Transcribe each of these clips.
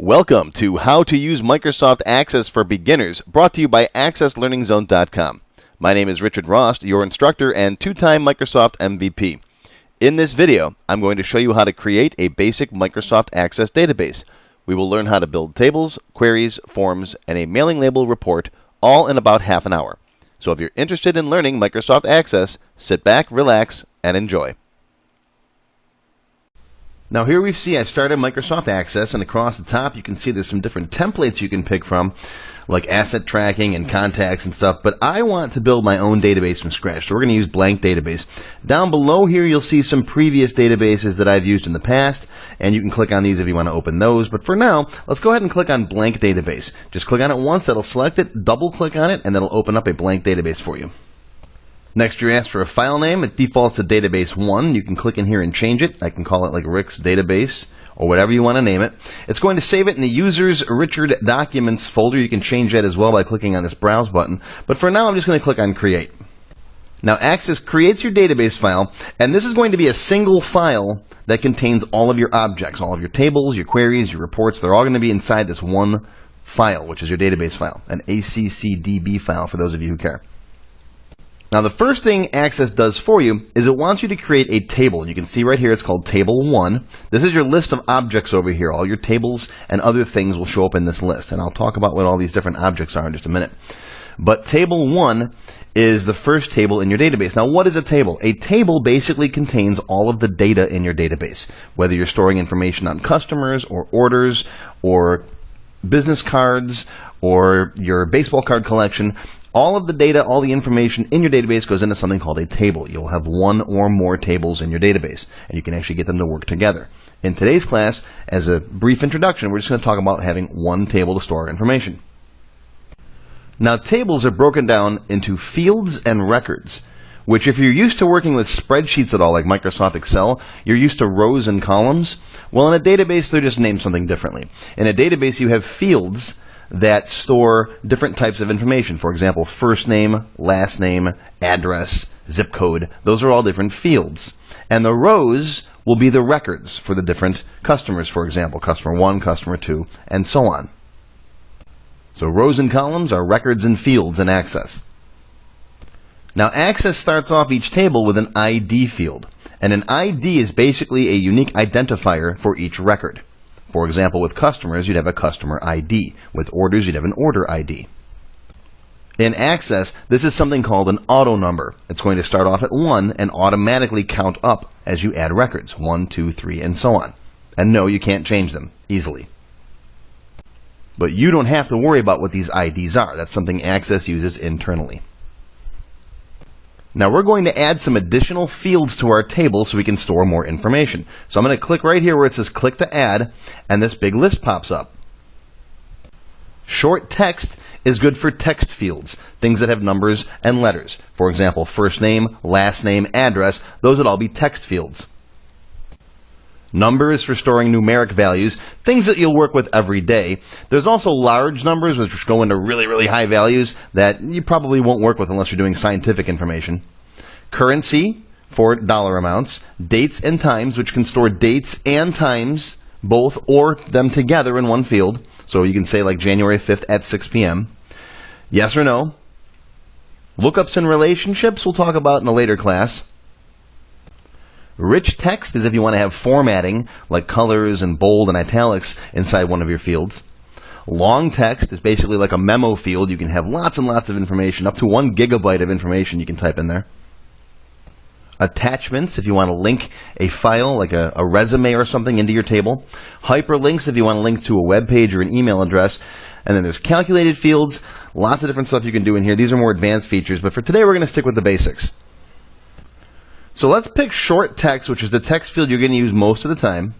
Welcome to How to Use Microsoft Access for Beginners, brought to you by AccessLearningZone.com. My name is Richard Rost, your instructor and two-time Microsoft MVP. In this video, I'm going to show you how to create a basic Microsoft Access database. We will learn how to build tables, queries, forms, and a mailing label report, all in about half an hour. So if you're interested in learning Microsoft Access, sit back, relax, and enjoy. Now here we see I started Microsoft Access, and across the top you can see there's some different templates you can pick from, like asset tracking and contacts and stuff, but I want to build my own database from scratch, so we're going to use blank database. Down below here you'll see some previous databases that I've used in the past, and you can click on these if you want to open those, but for now, let's go ahead and click on blank database. Just click on it once, that'll select it, double click on it, and that'll open up a blank database for you. Next, you're asked for a file name. It defaults to database1. You can click in here and change it. I can call it like Rick's Database or whatever you want to name it. It's going to save it in the Users Richard Documents folder. You can change that as well by clicking on this Browse button. But for now, I'm just going to click on Create. Now, Access creates your database file, and this is going to be a single file that contains all of your objects, all of your tables, your queries, your reports. They're all going to be inside this one file, which is your database file, an ACCDB file for those of you who care. Now the first thing Access does for you is it wants you to create a table. You can see right here it's called Table 1. This is your list of objects over here. All your tables and other things will show up in this list. And I'll talk about what all these different objects are in just a minute. But Table 1 is the first table in your database. Now what is a table? A table basically contains all of the data in your database. Whether you're storing information on customers or orders or business cards or your baseball card collection, all of the data, all the information in your database goes into something called a table. You'll have one or more tables in your database, and you can actually get them to work together. In today's class, as a brief introduction, we're just going to talk about having one table to store information. Now, tables are broken down into fields and records, which if you're used to working with spreadsheets at all, like Microsoft Excel, you're used to rows and columns. Well, in a database, they're just named something differently. In a database, you have fields that store different types of information. For example, first name, last name, address, zip code. Those are all different fields. And the rows will be the records for the different customers. For example, customer 1, customer 2, and so on. So rows and columns are records and fields in Access. Now Access starts off each table with an ID field. And an ID is basically a unique identifier for each record. For example, with customers, you'd have a customer ID. With orders, you'd have an order ID. In Access, this is something called an auto number. It's going to start off at 1 and automatically count up as you add records, 1, 2, 3, and so on. And no, you can't change them easily. But you don't have to worry about what these IDs are. That's something Access uses internally. Now we're going to add some additional fields to our table so we can store more information. So I'm going to click right here where it says click to add, and this big list pops up. Short text is good for text fields, things that have numbers and letters. For example, first name, last name, address, those would all be text fields. Numbers for storing numeric values, things that you'll work with every day. There's also large numbers, which go into really, really high values that you probably won't work with unless you're doing scientific information. Currency for dollar amounts. Dates and times, which can store dates and times, both or them together in one field. So you can say like January 5th at 6 p.m. Yes or no. Lookups and relationships we'll talk about in a later class. Rich text is if you want to have formatting, like colors and bold and italics inside one of your fields. Long text is basically like a memo field. You can have lots and lots of information, up to 1 gigabyte of information you can type in there. Attachments, if you want to link a file, like a resume or something, into your table. Hyperlinks, if you want to link to a web page or an email address. And then there's calculated fields, lots of different stuff you can do in here. These are more advanced features, but for today we're going to stick with the basics. So let's pick short text, which is the text field you're going to use most of the time.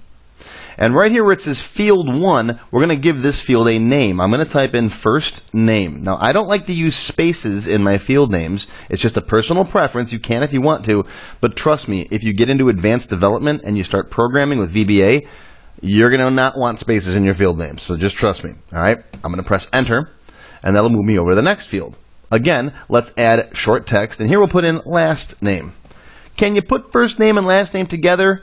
And right here where it says field 1, we're going to give this field a name. I'm going to type in first name. Now, I don't like to use spaces in my field names. It's just a personal preference. You can if you want to. But trust me, if you get into advanced development and you start programming with VBA, you're going to not want spaces in your field names. So just trust me. All right? I'm going to press enter, and that'll move me over to the next field. Again, let's add short text. And here we'll put in last name. Can you put first name and last name together?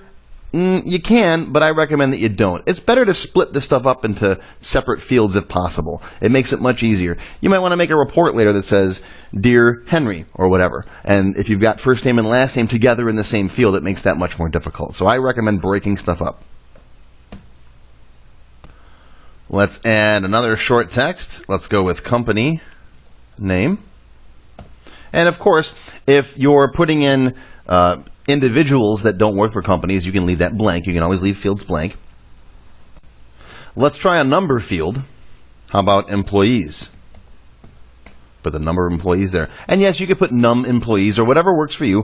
You can, but I recommend that you don't. It's better to split this stuff up into separate fields if possible. It makes it much easier. You might want to make a report later that says, Dear Henry, or whatever. And if you've got first name and last name together in the same field, it makes that much more difficult. So I recommend breaking stuff up. Let's add another short text. Let's go with company name. And of course, if you're putting in individuals that don't work for companies, you can leave that blank. You can always leave fields blank. Let's try a number field. How about employees? Put the number of employees there. And yes, you could put num employees or whatever works for you.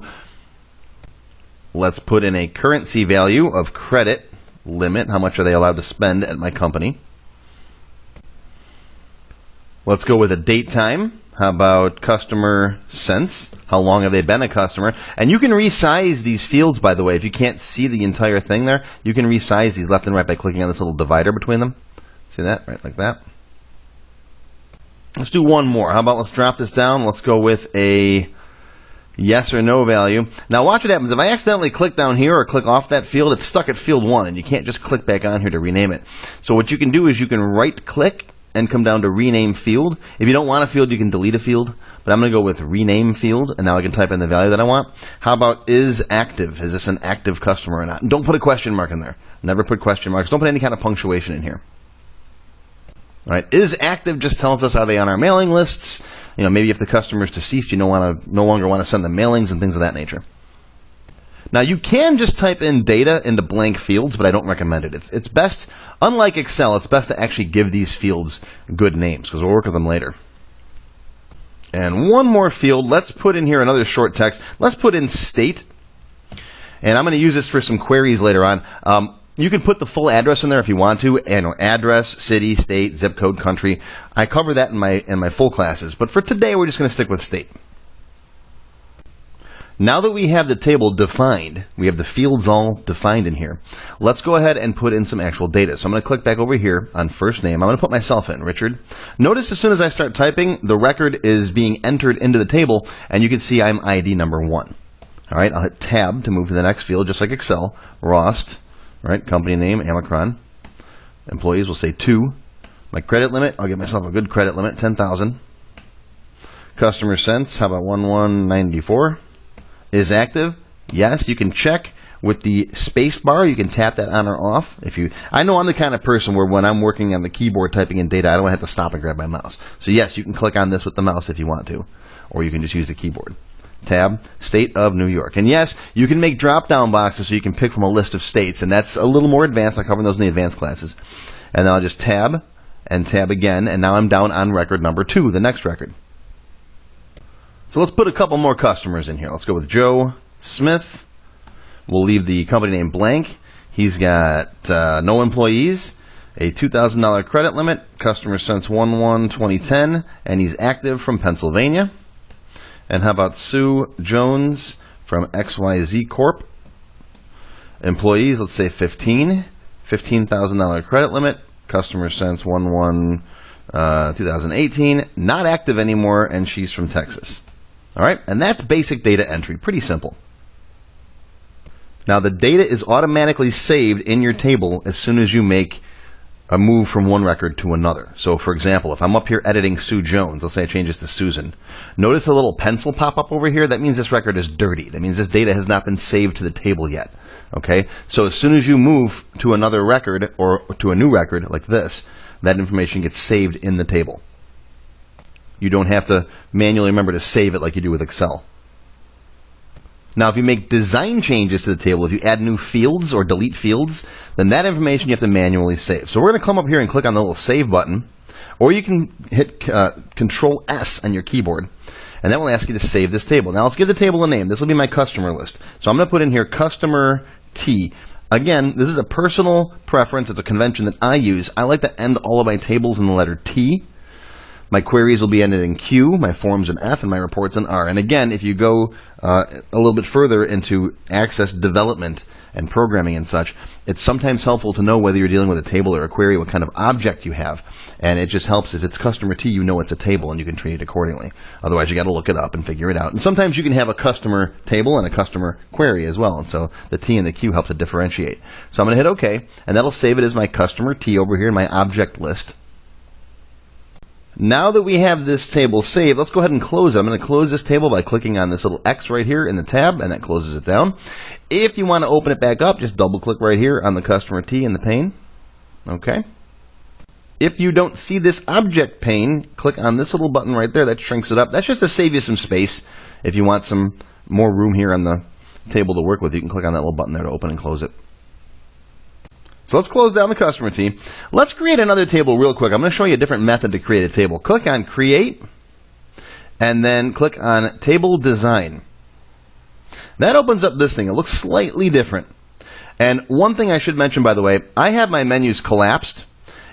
Let's put in a currency value of credit limit. How much are they allowed to spend at my company? Let's go with a date time. How about customer since? How long have they been a customer? And you can resize these fields, by the way. If you can't see the entire thing there, you can resize these left and right by clicking on this little divider between them. See that? Right, like that. Let's do one more. How about let's drop this down. Let's go with a yes or no value. Now watch what happens. If I accidentally click down here or click off that field, it's stuck at field 1, and you can't just click back on here to rename it. So what you can do is you can right-click and come down to rename field. If you don't want a field, you can delete a field. But I'm going to go with rename field, and now I can type in the value that I want. How about is active? Is this an active customer or not? And don't put a question mark in there. Never put question marks. Don't put any kind of punctuation in here. All right, is active just tells us are they on our mailing lists. You know, maybe if the customer is deceased, you no longer want to send them mailings and things of that nature. Now, you can just type in data into blank fields, but I don't recommend it. It's best, unlike Excel, it's best to actually give these fields good names, because we'll work with them later. And one more field. Let's put in here another short text. Let's put in state. And I'm going to use this for some queries later on. You can put the full address in there if you want to. Address, city, state, zip code, country. I cover that in my full classes. But for today, we're just going to stick with state. Now that we have the table defined, we have the fields all defined in here, let's go ahead and put in some actual data. So I'm going to click back over here on first name. I'm going to put myself in, Richard. Notice as soon as I start typing, the record is being entered into the table, and you can see I'm ID number 1. All right, I'll hit Tab to move to the next field, just like Excel. Rost, right, company name, Amicron. Employees will say 2. My credit limit, I'll give myself a good credit limit, 10,000. Customer since, how about 1194? Is active? Yes, you can check with the space bar. You can tap that on or off. I know I'm the kind of person where when I'm working on the keyboard typing in data, I don't have to stop and grab my mouse. So yes, you can click on this with the mouse if you want to, or you can just use the keyboard. Tab, State of New York. And yes, you can make drop-down boxes so you can pick from a list of states, and that's a little more advanced. I cover those in the advanced classes. And then I'll just tab and tab again, and now I'm down on record number 2, the next record. So let's put a couple more customers in here. Let's go with Joe Smith. We'll leave the company name blank. He's got no employees, a $2,000 credit limit, customer since 1/1/2010, and he's active from Pennsylvania. And how about Sue Jones from XYZ Corp? Employees, let's say 15, $15,000 credit limit, customer since 1/1/2018, not active anymore, and she's from Texas. All right, and that's basic data entry. Pretty simple. Now, the data is automatically saved in your table as soon as you make a move from one record to another. So, for example, if I'm up here editing Sue Jones, let's say I change this to Susan. Notice the little pencil pop up over here? That means this record is dirty. That means this data has not been saved to the table yet. Okay? So as soon as you move to another record or to a new record like this, that information gets saved in the table. You don't have to manually remember to save it like you do with Excel. Now, if you make design changes to the table, if you add new fields or delete fields, then that information you have to manually save. So we're going to come up here and click on the little Save button, or you can hit Control S on your keyboard, and that will ask you to save this table. Now, let's give the table a name. This will be my customer list. So I'm going to put in here Customer T. Again, this is a personal preference. It's a convention that I use. I like to end all of my tables in the letter T. My queries will be ended in Q, my forms in F, and my reports in R. And again, if you go a little bit further into Access development and programming and such, it's sometimes helpful to know whether you're dealing with a table or a query, what kind of object you have. And it just helps if it's customer T, you know it's a table and you can treat it accordingly. Otherwise, you got to look it up and figure it out. And sometimes you can have a customer table and a customer query as well. And so the T and the Q help to differentiate. So I'm going to hit OK, and that'll save it as my customer T over here in my object list. Now that we have this table saved, let's go ahead and close it. I'm going to close this table by clicking on this little X right here in the tab, and that closes it down. If you want to open it back up, just double-click right here on the customer T in the pane. Okay. If you don't see this object pane, click on this little button right there. That shrinks it up. That's just to save you some space. If you want some more room here on the table to work with, you can click on that little button there to open and close it. So let's close down the customer T. Let's create another table real quick. I'm going to show you a different method to create a table. Click on Create, and then click on Table Design. That opens up this thing. It looks slightly different. And one thing I should mention, by the way, I have my menus collapsed.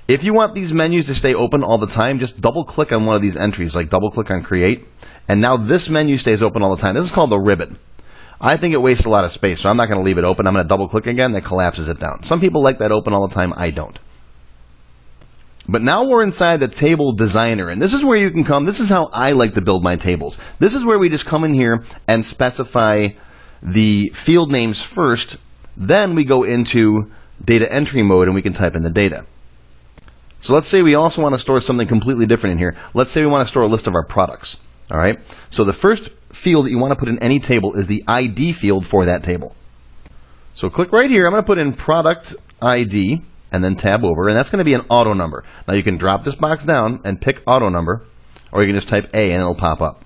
If you want these menus to stay open all the time, just double-click on one of these entries, like double-click on Create, and now this menu stays open all the time. This is called the ribbon. I think it wastes a lot of space, so I'm not going to leave it open. I'm going to double-click again. That collapses it down. Some people like that open all the time. I don't. But now we're inside the Table Designer, and this is where you can come. This is how I like to build my tables. This is where we just come in here and specify the field names first. Then we go into data entry mode, and we can type in the data. So let's say we also want to store something completely different in here. Let's say we want to store a list of our products. All right. So the first field that you want to put in any table is the ID field for that table. So click right here. I'm going to put in product ID and then tab over, and that's going to be an auto number. Now you can drop this box down and pick auto number, or you can just type A and it'll pop up.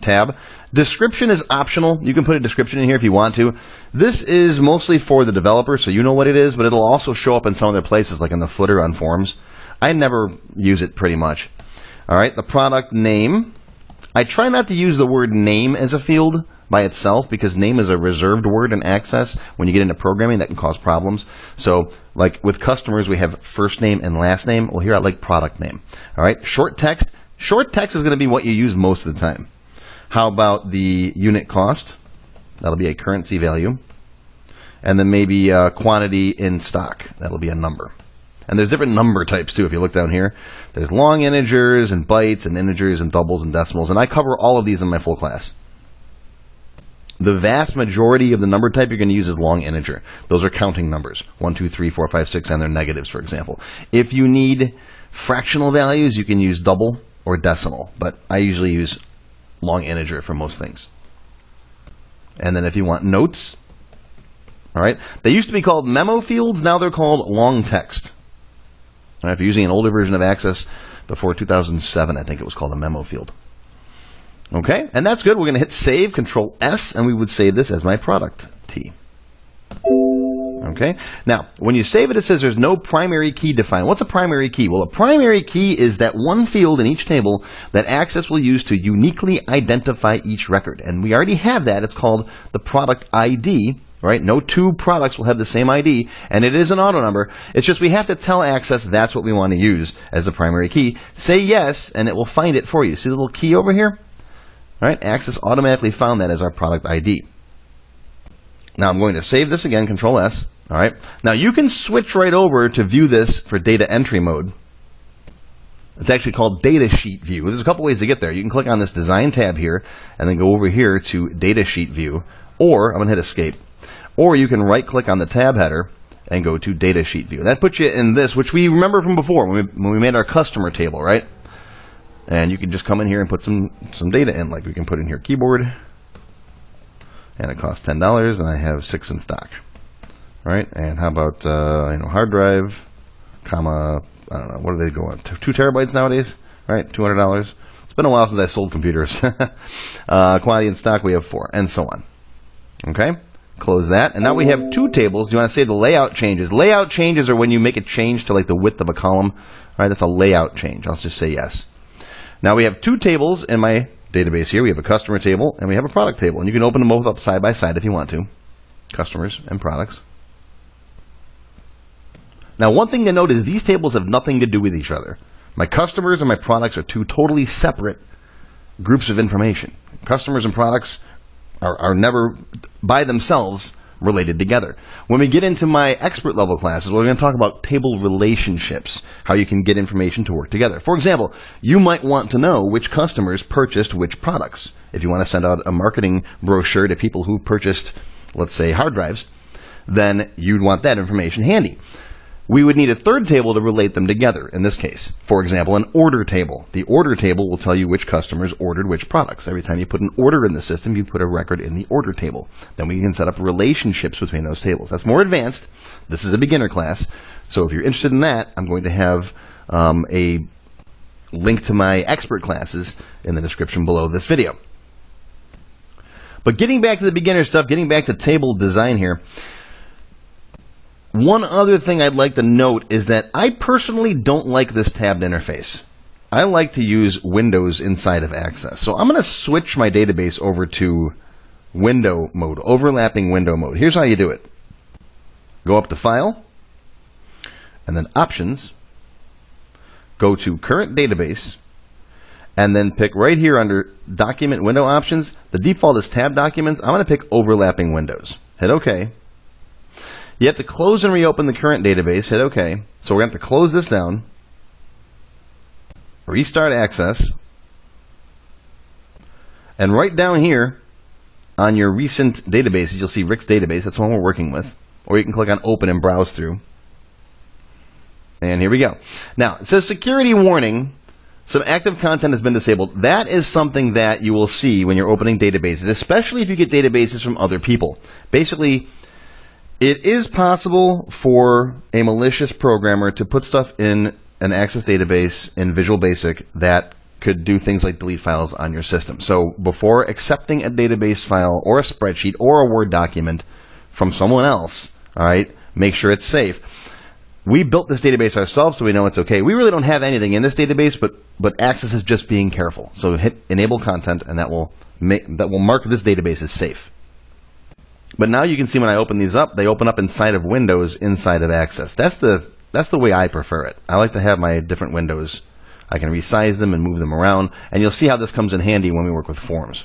Tab. Description is optional. You can put a description in here if you want to. This is mostly for the developer, so you know what it is, but it'll also show up in some other places, like in the footer on forms. I never use it pretty much. All right, the product name. I try not to use the word name as a field by itself, because name is a reserved word in Access. When you get into programming, that can cause problems. So, like with customers, we have first name and last name. Well, here I like product name. All right, short text. Short text is going to be what you use most of the time. How about the unit cost? That'll be a currency value. And then maybe quantity in stock. That'll be a number. And there's different number types too. If you look down here, there's long integers and bytes and integers and doubles and decimals. And I cover all of these in my full class. The vast majority of the number type you're going to use is long integer. Those are counting numbers. 1, 2, 3, 4, 5, 6, and they're negatives, for example. If you need fractional values, you can use double or decimal. But I usually use long integer for most things. And then if you want notes, all right, they used to be called memo fields. Now they're called long text. All right, if you're using an older version of Access, before 2007, I think it was called a memo field. Okay, and that's good. We're going to hit Save, Control S, and we would save this as my product T. Okay, now when you save it, it says there's no primary key defined. What's a primary key? Well, a primary key is that one field in each table that Access will use to uniquely identify each record. And we already have that. It's called the product ID. Right? No two products will have the same ID, and it is an auto number. It's just we have to tell Access that's what we want to use as the primary key. Say yes, and it will find it for you. See the little key over here? All right, Access automatically found that as our product ID. Now I'm going to save this again, Control S. All right. Now you can switch right over to view this for data entry mode. It's actually called Data Sheet View. There's a couple ways to get there. You can click on this Design tab here, and then go over here to Data Sheet View, or I'm going to hit Escape. Or you can right-click on the tab header and go to Data Sheet View. That puts you in this, which we remember from before when we made our customer table, right? And you can just come in here and put some data in. Like we can put in here keyboard, and it costs $10, and I have 6 in stock. Right? And how about hard drive, comma, I don't know, what do they go on? 2 terabytes nowadays? Right? $200. It's been a while since I sold computers. Quantity in stock, we have 4, and so on. Okay? Close that, and now we have 2 tables. Do you want to say the layout changes? Layout changes are when you make a change to like the width of a column. All right, that's a layout change. I'll just say yes. Now we have 2 tables in my database here. We have a customer table and we have a product table, and you can open them both up side by side if you want to. Customers and products. Now one thing to note is these tables have nothing to do with each other. My customers and my products are two totally separate groups of information. Customers and products are never by themselves related together. When we get into my expert level classes, we're going to talk about table relationships, how you can get information to work together. For example, you might want to know which customers purchased which products. If you want to send out a marketing brochure to people who purchased, let's say, hard drives, then you'd want that information handy. We would need a third table to relate them together in this case. For example, an order table. The order table will tell you which customers ordered which products. Every time you put an order in the system, you put a record in the order table. Then we can set up relationships between those tables. That's more advanced. This is a beginner class. So if you're interested in that, I'm going to have a link to my expert classes in the description below this video. But getting back to the beginner stuff, getting back to table design here, one other thing I'd like to note is that I personally don't like this tabbed interface. I like to use windows inside of Access. So I'm going to switch my database over to window mode, overlapping window mode. Here's how you do it. Go up to File, and then Options, go to Current Database, and then pick right here under Document Window Options. The default is Tab Documents. I'm going to pick Overlapping Windows. Hit OK. You have to close and reopen the current database. Hit OK. So we're going to have to close this down, restart Access, and right down here on your recent databases, you'll see Rick's database. That's the one we're working with. Or you can click on Open and browse through. And here we go. Now, it says Security Warning. Some active content has been disabled. That is something that you will see when you're opening databases, especially if you get databases from other people. Basically, it is possible for a malicious programmer to put stuff in an Access database in Visual Basic that could do things like delete files on your system. So before accepting a database file or a spreadsheet or a Word document from someone else, all right, make sure it's safe. We built this database ourselves, so we know it's okay. We really don't have anything in this database, but Access is just being careful. So hit Enable Content, and that will mark this database as safe. But now you can see when I open these up, they open up inside of Windows inside of Access. That's the way I prefer it. I like to have my different windows. I can resize them and move them around, and you'll see how this comes in handy when we work with forms.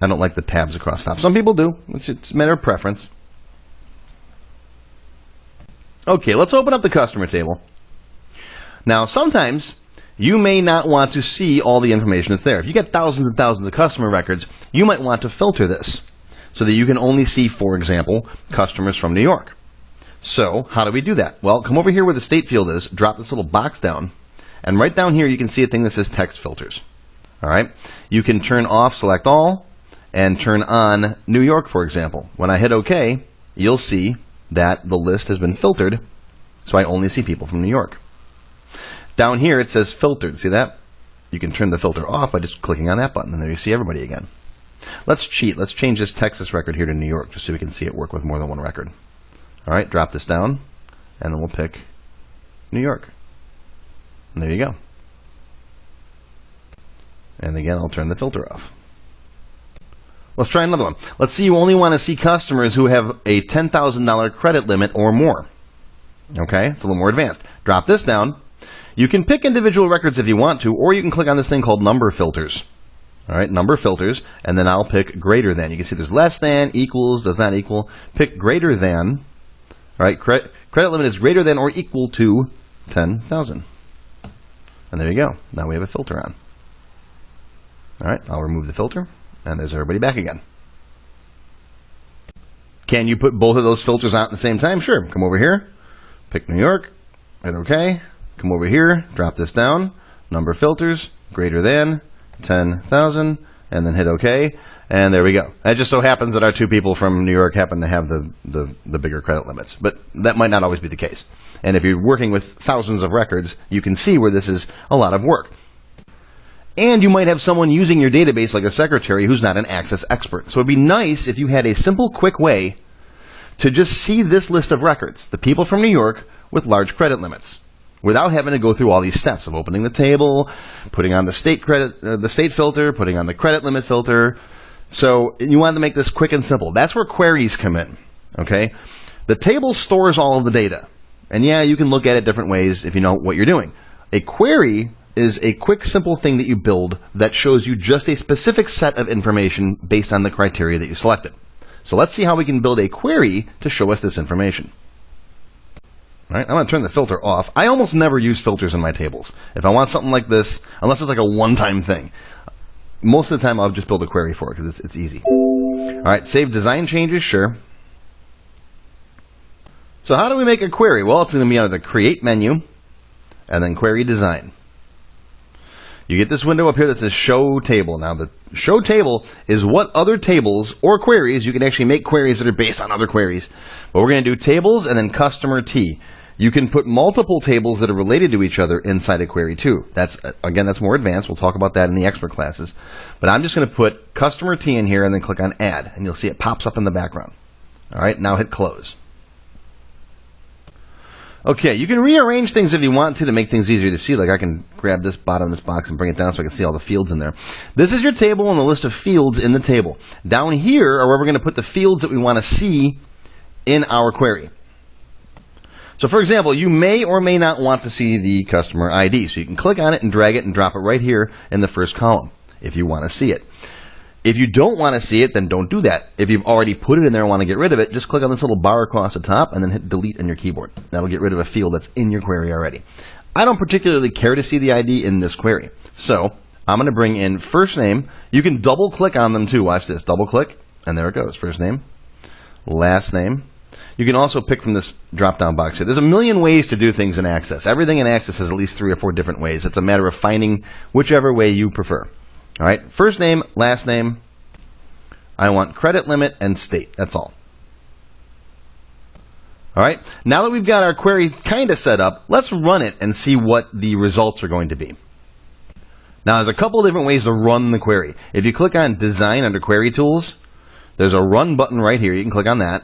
I don't like the tabs across top. Some people do. It's a matter of preference. Okay, let's open up the customer table. Now, sometimes you may not want to see all the information that's there. If you get thousands and thousands of customer records, you might want to filter this so that you can only see, for example, customers from New York. So, how do we do that? Well, come over here where the state field is, drop this little box down, and right down here you can see a thing that says text filters. All right? You can turn off select all and turn on New York, for example. When I hit OK, you'll see that the list has been filtered, so I only see people from New York. Down here it says filtered. See that? You can turn the filter off by just clicking on that button, and there you see everybody again. Let's cheat. Let's change this Texas record here to New York just so we can see it work with more than one record. All right, drop this down, and then we'll pick New York. And there you go. And again, I'll turn the filter off. Let's try another one. Let's see, you only want to see customers who have a $10,000 credit limit or more. Okay, it's a little more advanced. Drop this down. You can pick individual records if you want to, or you can click on this thing called number filters. All right, number filters, and then I'll pick greater than. You can see there's less than, equals, does not equal. Pick greater than. All right, credit limit is greater than or equal to 10,000. And there you go. Now we have a filter on. All right, I'll remove the filter, and there's everybody back again. Can you put both of those filters out at the same time? Sure. Come over here, pick New York, hit OK. Come over here, drop this down, number filters, greater than 10,000, and then hit OK, and there we go. It just so happens that our two people from New York happen to have the bigger credit limits, but that might not always be the case. And if you're working with thousands of records, you can see where this is a lot of work. And you might have someone using your database like a secretary who's not an Access expert. So it'd be nice if you had a simple, quick way to just see this list of records, the people from New York with large credit limits, without having to go through all these steps of opening the table, putting on the state filter, putting on the credit limit filter. So you want to make this quick and simple. That's where queries come in. Okay, the table stores all of the data. And yeah, you can look at it different ways if you know what you're doing. A query is a quick, simple thing that you build that shows you just a specific set of information based on the criteria that you selected. So let's see how we can build a query to show us this information. All right, I'm going to turn the filter off. I almost never use filters in my tables. If I want something like this, unless it's like a one-time thing, most of the time I'll just build a query for it because it's easy. All right, save design changes, sure. So how do we make a query? Well, it's going to be under the Create menu, and then Query Design. You get this window up here that says Show Table. Now, the Show Table is what other tables or queries, you can actually make queries that are based on other queries. But we're going to do tables and then customer T. You can put multiple tables that are related to each other inside a query too. That's more advanced. We'll talk about that in the expert classes. But I'm just going to put customer T in here and then click on Add, and you'll see it pops up in the background. All right, now hit Close. Okay, you can rearrange things if you want to make things easier to see. Like I can grab this bottom of this box and bring it down so I can see all the fields in there. This is your table and the list of fields in the table. Down here are where we're going to put the fields that we want to see in our query. So for example, you may or may not want to see the customer ID. So you can click on it and drag it and drop it right here in the first column if you want to see it. If you don't want to see it, then don't do that. If you've already put it in there and want to get rid of it, just click on this little bar across the top and then hit delete on your keyboard. That'll get rid of a field that's in your query already. I don't particularly care to see the ID in this query. So I'm going to bring in first name. You can double click on them too. Watch this. Double click and there it goes. First name, last name. You can also pick from this drop-down box here. There's a million ways to do things in Access. Everything in Access has at least 3 or 4 different ways. It's a matter of finding whichever way you prefer. All right, first name, last name. I want credit limit and state. That's all. All right, now that we've got our query kind of set up, let's run it and see what the results are going to be. Now, there's a couple of different ways to run the query. If you click on Design under Query Tools, there's a Run button right here. You can click on that.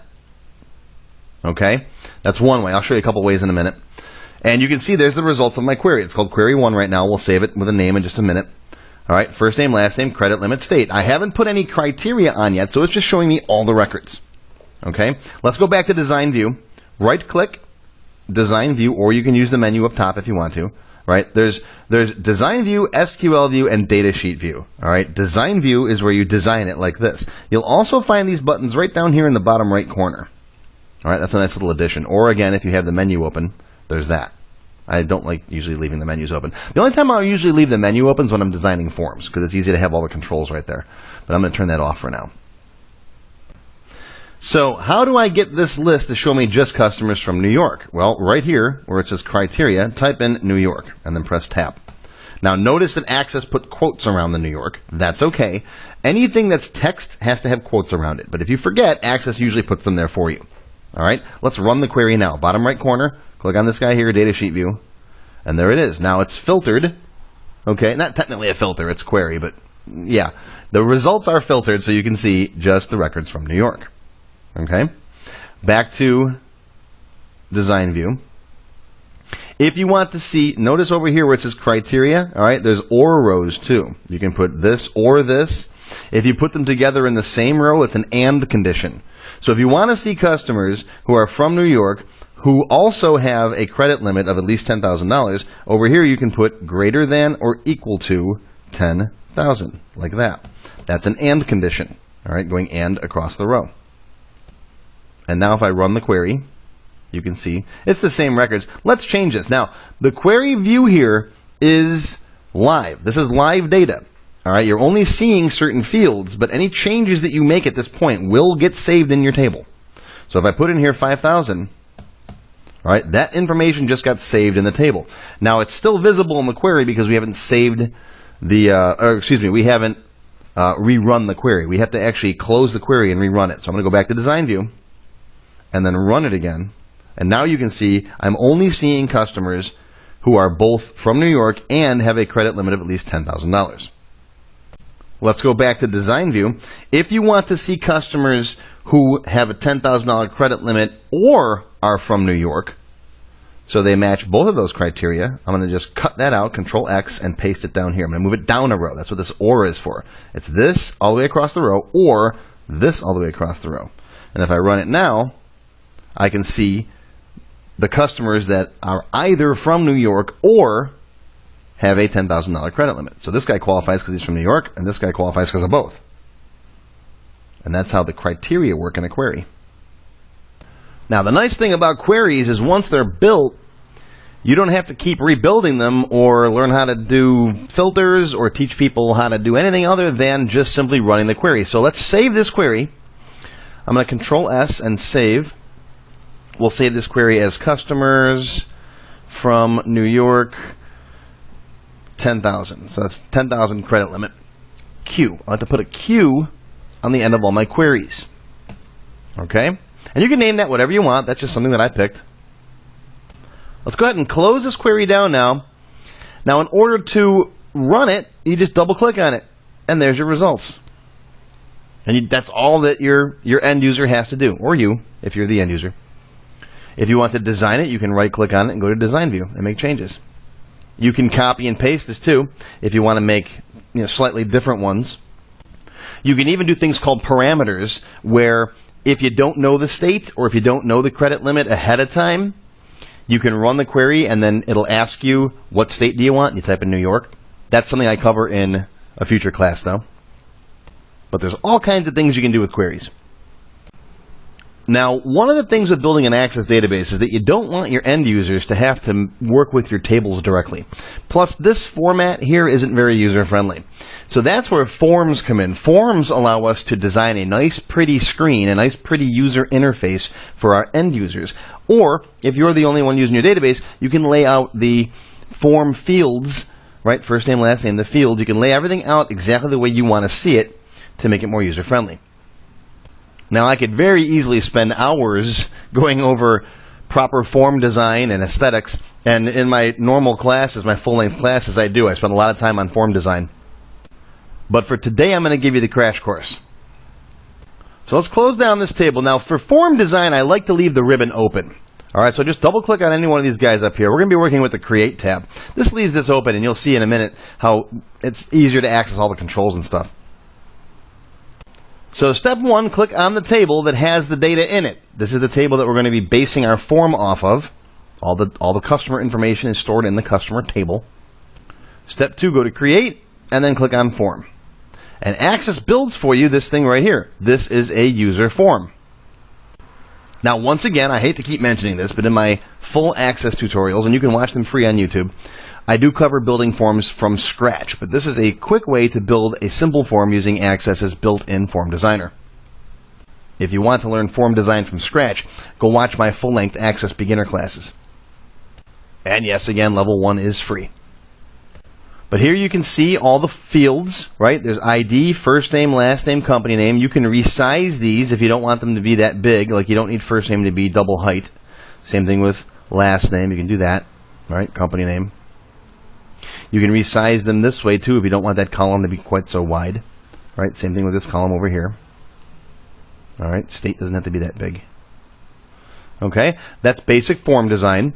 Okay, that's one way. I'll show you a couple ways in a minute. And you can see there's the results of my query. It's called Query 1 right now. We'll save it with a name in just a minute. All right, first name, last name, credit limit, state. I haven't put any criteria on yet, so it's just showing me all the records. Okay, let's go back to Design View. Right-click, Design View, or you can use the menu up top if you want to. Right, there's Design View, SQL View, and Data Sheet View. All right, Design View is where you design it like this. You'll also find these buttons right down here in the bottom right corner. All right, that's a nice little addition. Or again, if you have the menu open, there's that. I don't like usually leaving the menus open. The only time I'll usually leave the menu open is when I'm designing forms, because it's easy to have all the controls right there. But I'm going to turn that off for now. So how do I get this list to show me just customers from New York? Well, right here, where it says criteria, type in New York, and then press Tab. Now notice that Access put quotes around the New York. That's okay. Anything that's text has to have quotes around it. But if you forget, Access usually puts them there for you. All right, let's run the query now. Bottom right corner, click on this guy here, Data Sheet View, and there it is. Now it's filtered. Okay, not technically a filter, it's query, but yeah. The results are filtered so you can see just the records from New York. Okay, back to Design View. If you want to see, notice over here where it says criteria, all right, there's or rows too. You can put this or this. If you put them together in the same row, it's an and condition. So if you want to see customers who are from New York who also have a credit limit of at least $10,000, over here you can put greater than or equal to 10,000, like that. That's an and condition, all right, going and across the row. And now if I run the query, you can see it's the same records. Let's change this. Now, the query view here is live. This is live data. All right, you're only seeing certain fields, but any changes that you make at this point will get saved in your table. So if I put in here 5,000, all right, that information just got saved in the table. Now it's still visible in the query because we haven't saved the, we haven't rerun the query. We have to actually close the query and rerun it. So I'm going to go back to Design View and then run it again. And now you can see I'm only seeing customers who are both from New York and have a credit limit of at least $10,000. Let's go back to Design View. If you want to see customers who have a $10,000 credit limit or are from New York, so they match both of those criteria, I'm going to just cut that out, Control X, and paste it down here. I'm going to move it down a row. That's what this or is for. It's this all the way across the row or this all the way across the row. And if I run it now, I can see the customers that are either from New York or have a $10,000 credit limit. So this guy qualifies because he's from New York, and this guy qualifies because of both. And that's how the criteria work in a query. Now, the nice thing about queries is once they're built, you don't have to keep rebuilding them or learn how to do filters or teach people how to do anything other than just simply running the query. So let's save this query. I'm going to Control S and save. We'll save this query as customers from New York, 10,000. So that's 10,000 credit limit. Q. I have to put a Q on the end of all my queries. Okay? And you can name that whatever you want. That's just something that I picked. Let's go ahead and close this query down now. Now, in order to run it, you just double-click on it, and there's your results. And that's all that your end user has to do, or you, if you're the end user. If you want to design it, you can right-click on it and go to Design View and make changes. You can copy and paste this too, if you want to make slightly different ones. You can even do things called parameters, where if you don't know the state or if you don't know the credit limit ahead of time, you can run the query and then it'll ask you, what state do you want? You type in New York. That's something I cover in a future class though. But there's all kinds of things you can do with queries. Now, one of the things with building an Access database is that you don't want your end users to have to work with your tables directly. Plus, this format here isn't very user-friendly. So that's where forms come in. Forms allow us to design a nice, pretty screen, a nice, pretty user interface for our end users. Or, if you're the only one using your database, you can lay out the form fields, right? First name, last name, the fields. You can lay everything out exactly the way you want to see it to make it more user-friendly. Now, I could very easily spend hours going over proper form design and aesthetics, and in my normal classes, my full-length classes, I spend a lot of time on form design. But for today, I'm going to give you the crash course. So let's close down this table. Now, for form design, I like to leave the ribbon open. All right, so just double-click on any one of these guys up here. We're going to be working with the Create tab. This leaves this open, and you'll see in a minute how it's easier to access all the controls and stuff. So step one, click on the table that has the data in it. This is the table that we're going to be basing our form off of. All the customer information is stored in the customer table. Step two, go to Create, and then click on Form. And Access builds for you this thing right here. This is a user form. Now, once again, I hate to keep mentioning this, but in my full Access tutorials, and you can watch them free on YouTube, I do cover building forms from scratch, but this is a quick way to build a simple form using Access's built-in form designer. If you want to learn form design from scratch, go watch my full-length Access beginner classes. And yes, again, level 1 is free. But here you can see all the fields, right? There's ID, first name, last name, company name. You can resize these if you don't want them to be that big, like you don't need first name to be double height. Same thing with last name, you can do that, right? Company name. You can resize them this way too if you don't want that column to be quite so wide. Right? Same thing with this column over here. Alright, state doesn't have to be that big. Okay, that's basic form design.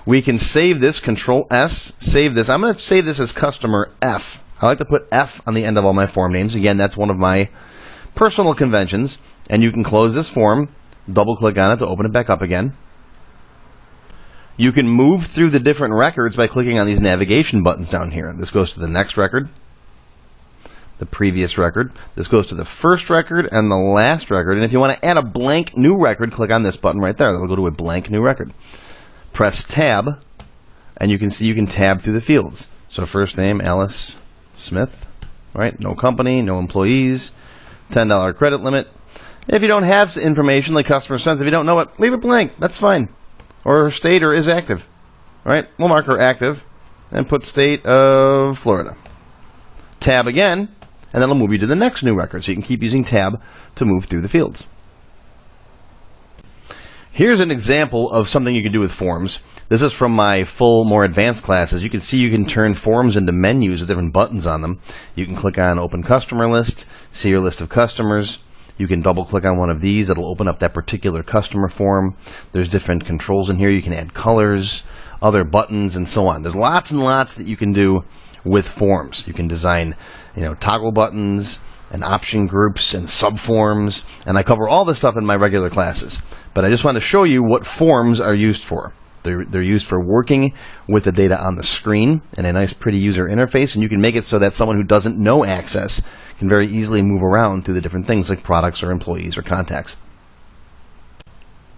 We can save this, Control S, save this. I'm going to save this as customer F. I like to put F on the end of all my form names. Again, that's one of my personal conventions. And you can close this form, double click on it to open it back up again. You can move through the different records by clicking on these navigation buttons down here. This goes to the next record, the previous record. This goes to the first record and the last record. And if you want to add a blank new record, click on this button right there. That'll go to a blank new record. Press Tab, and you can see you can tab through the fields. So first name, Alice Smith, right? No company, no employees, $10 credit limit. If you don't have information like customer sense, if you don't know it, leave it blank. That's fine. Or state or is active, right? We'll mark her active and put state of Florida. Tab again, and that'll move you to the next new record. So you can keep using tab to move through the fields. Here's an example of something you can do with forms. This is from my full, more advanced classes. You can see you can turn forms into menus with different buttons on them. You can click on Open Customer List, see your list of customers. You can double click on one of these. It'll open up that particular customer form. There's different controls in here. You can add colors, other buttons, and so on. There's lots and lots that you can do with forms. You can design, toggle buttons and option groups and subforms, and I cover all this stuff in my regular classes. But I just want to show you what forms are used for. They're used for working with the data on the screen in a nice, pretty user interface, and you can make it so that someone who doesn't know Access can very easily move around through the different things like products or employees or contacts.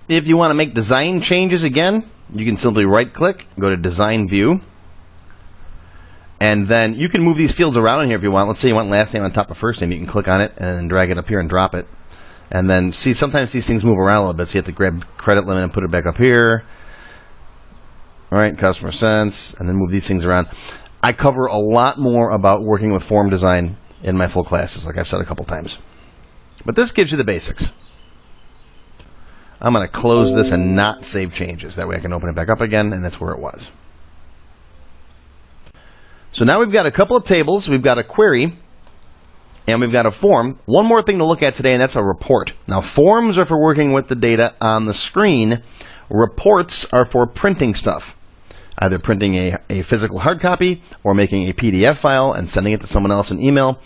If you want to make design changes again, you can simply right-click, go to Design View, and then you can move these fields around in here if you want. Let's say you want last name on top of first name. You can click on it and drag it up here and drop it. And then, see, sometimes these things move around a little bit, so you have to grab credit limit and put it back up here. All right, customer sense, and then move these things around. I cover a lot more about working with form design in my full classes, like I've said a couple times. But this gives you the basics. I'm going to close this and not save changes. That way I can open it back up again, and that's where it was. So now we've got a couple of tables. We've got a query, and we've got a form. One more thing to look at today, and that's a report. Now, forms are for working with the data on the screen. Reports are for printing stuff, either printing a physical hard copy or making a PDF file and sending it to someone else in email.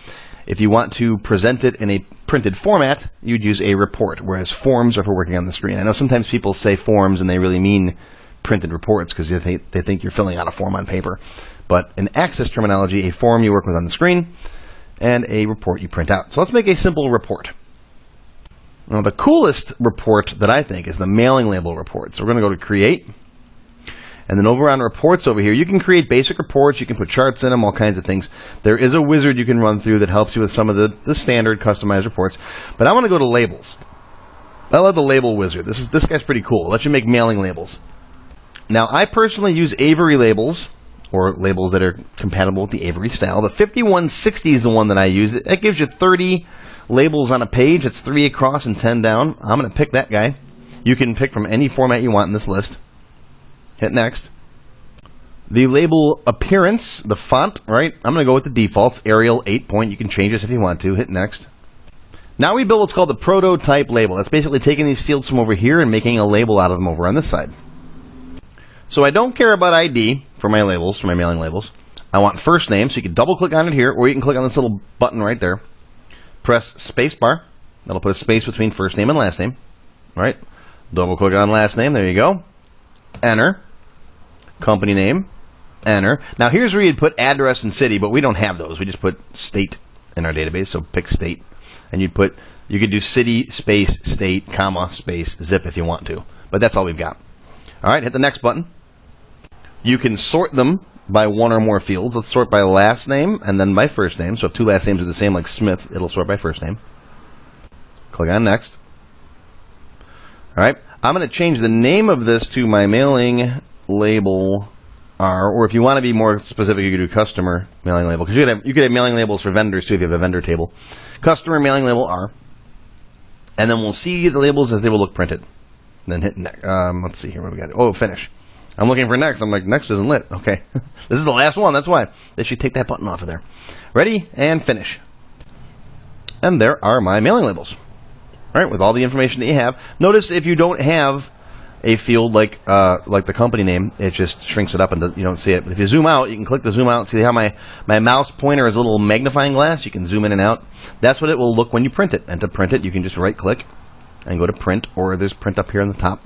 If you want to present it in a printed format, you'd use a report, whereas forms are for working on the screen. I know sometimes people say forms and they really mean printed reports because they think you're filling out a form on paper. But in Access terminology, a form you work with on the screen and a report you print out. So let's make a simple report. Now, the coolest report that I think is the mailing label report. So we're going to go to Create. And then over on Reports over here, you can create basic reports. You can put charts in them, all kinds of things. There is a wizard you can run through that helps you with some of the standard customized reports. But I want to go to Labels. I love the Label Wizard. This guy's pretty cool. It lets you make mailing labels. Now, I personally use Avery labels, or labels that are compatible with the Avery style. The 5160 is the one that I use. That gives you 30 labels on a page. It's 3 across and 10 down. I'm going to pick that guy. You can pick from any format you want in this list. Hit Next. The label appearance, the font, right? I'm going to go with the defaults, Arial 8-point. You can change this if you want to. Hit Next. Now we build what's called the prototype label. That's basically taking these fields from over here and making a label out of them over on this side. So I don't care about ID for my labels, for my mailing labels. I want first name, so you can double-click on it here, or you can click on this little button right there. Press spacebar. That'll put a space between first name and last name. Right? Double-click on last name. There you go. Enter. Company name. Enter. Now here's where you'd put address and city, but we don't have those. We just put state in our database, so pick state. And you could do city, space, state, comma, space, zip if you want to. But that's all we've got. All right, hit the next button. You can sort them by one or more fields. Let's sort by last name and then by first name. So if two last names are the same, like Smith, it'll sort by first name. Click on Next. All right, I'm going to change the name of this to my mailing label R, or if you want to be more specific, you could do customer mailing label, because you could have mailing labels for vendors too if you have a vendor table. Customer mailing label R, and then we'll see the labels as they will look printed. Then hit Next. Let's see here what we got. Oh, Finish. I'm looking for Next. I'm like, Next isn't lit. Okay, this is the last one. That's why they should take that button off of there. Ready and Finish. And there are my mailing labels. All right, with all the information that you have. Notice if you don't have a field like the company name, it just shrinks it up and you don't see it. But if you zoom out, you can click to zoom out and see how my mouse pointer is a little magnifying glass. You can zoom in and out. That's what it will look when you print it. And to print it, you can just right-click and go to Print, or there's Print up here on the top.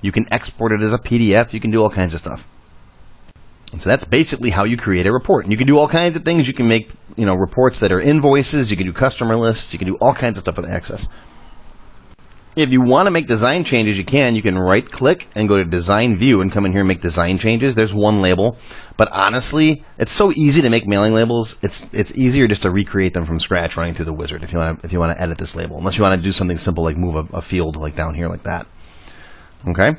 You can export it as a PDF. You can do all kinds of stuff. And so that's basically how you create a report. And you can do all kinds of things. You can make reports that are invoices. You can do customer lists. You can do all kinds of stuff with Access. If you want to make design changes, you can right-click and go to Design View and come in here and make design changes. There's one label. But honestly, it's so easy to make mailing labels. It's easier just to recreate them from scratch running through the wizard if you want to edit this label. Unless you want to do something simple like move a field like down here like that. Okay? I'm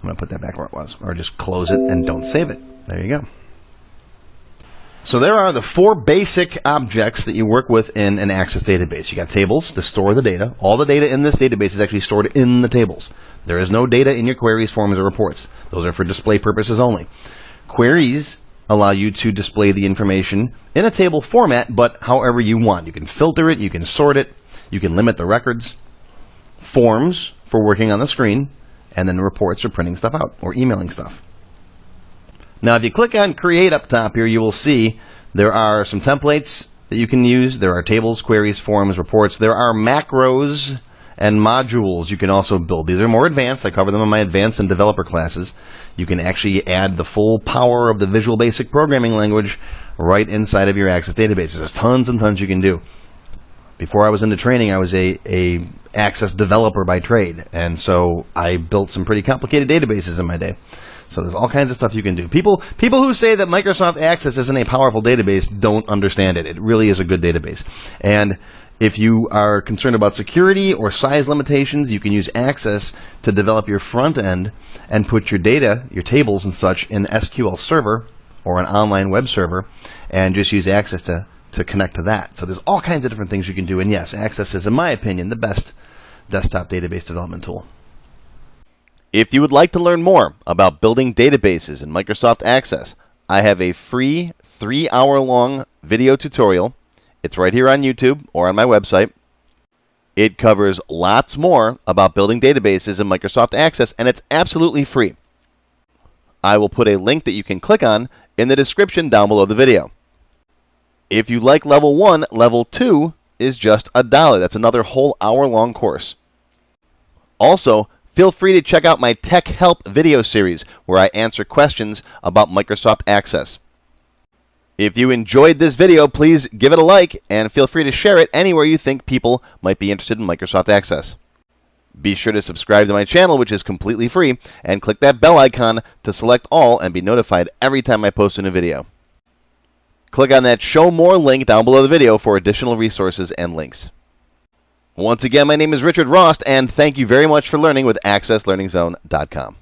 going to put that back where it was. Or just close it and don't save it. There you go. So there are the 4 basic objects that you work with in an Access database. You got tables to store the data. All the data in this database is actually stored in the tables. There is no data in your queries, forms, or reports. Those are for display purposes only. Queries allow you to display the information in a table format, but however you want. You can filter it, you can sort it, you can limit the records. Forms for working on the screen, and then reports for printing stuff out or emailing stuff. Now, if you click on Create up top here, you will see there are some templates that you can use. There are tables, queries, forms, reports. There are macros and modules you can also build. These are more advanced. I cover them in my advanced and developer classes. You can actually add the full power of the Visual Basic programming language right inside of your Access databases. There's tons and tons you can do. Before I was into training, I was a Access developer by trade, and so I built some pretty complicated databases in my day. So there's all kinds of stuff you can do. People who say that Microsoft Access isn't a powerful database don't understand it. It really is a good database. And if you are concerned about security or size limitations, you can use Access to develop your front end and put your data, your tables and such, in SQL Server or an online web server, and just use Access to connect to that. So there's all kinds of different things you can do. And yes, Access is, in my opinion, the best desktop database development tool. If you would like to learn more about building databases in Microsoft Access, I have a free 3-hour-long video tutorial. It's right here on YouTube or on my website. It covers lots more about building databases in Microsoft Access, and it's absolutely free. I will put a link that you can click on in the description down below the video. If you like Level 1, Level 2 is just $1. That's another whole hour-long course. Also, feel free to check out my Tech Help video series where I answer questions about Microsoft Access. If you enjoyed this video, please give it a like and feel free to share it anywhere you think people might be interested in Microsoft Access. Be sure to subscribe to my channel, which is completely free, and click that bell icon to select all and be notified every time I post a new video. Click on that Show More link down below the video for additional resources and links. Once again, my name is Richard Rost, and thank you very much for learning with AccessLearningZone.com.